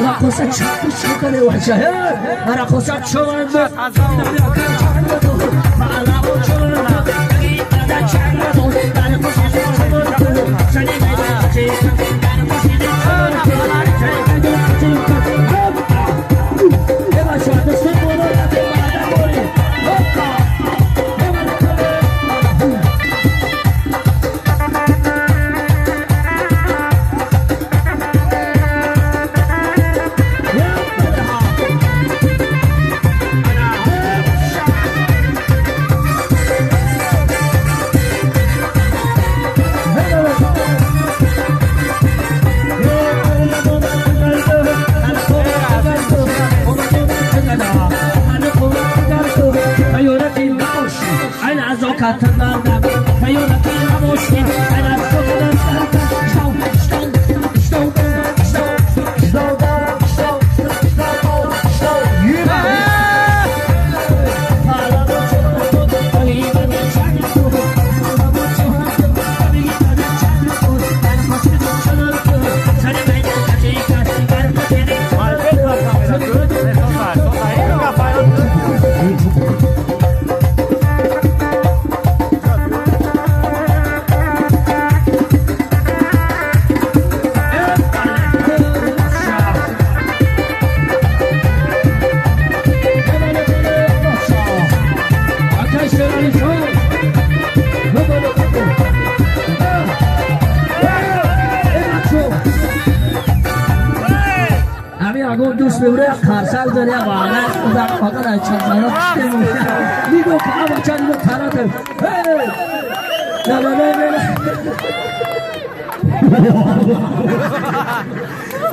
راقصة شكرا وحشة راقصة شوان دوست ببره خرسال داره واقعا خدا خدا را چندان میگو که آب چند رو ترات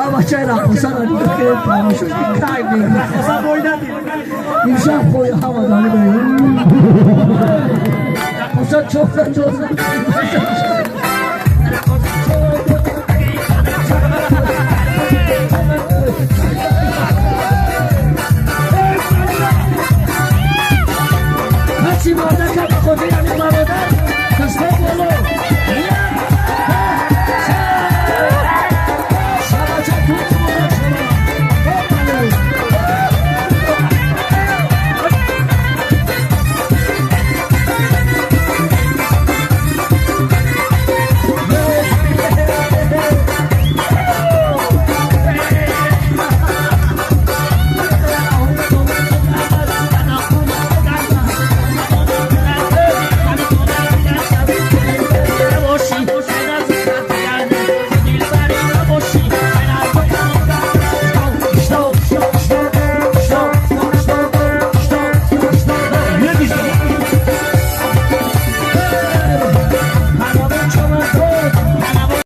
آب چای را خسان رو دیگه که پاموشون کای میگه خسان بایدن میشه خوی هوا داره خسان چوفن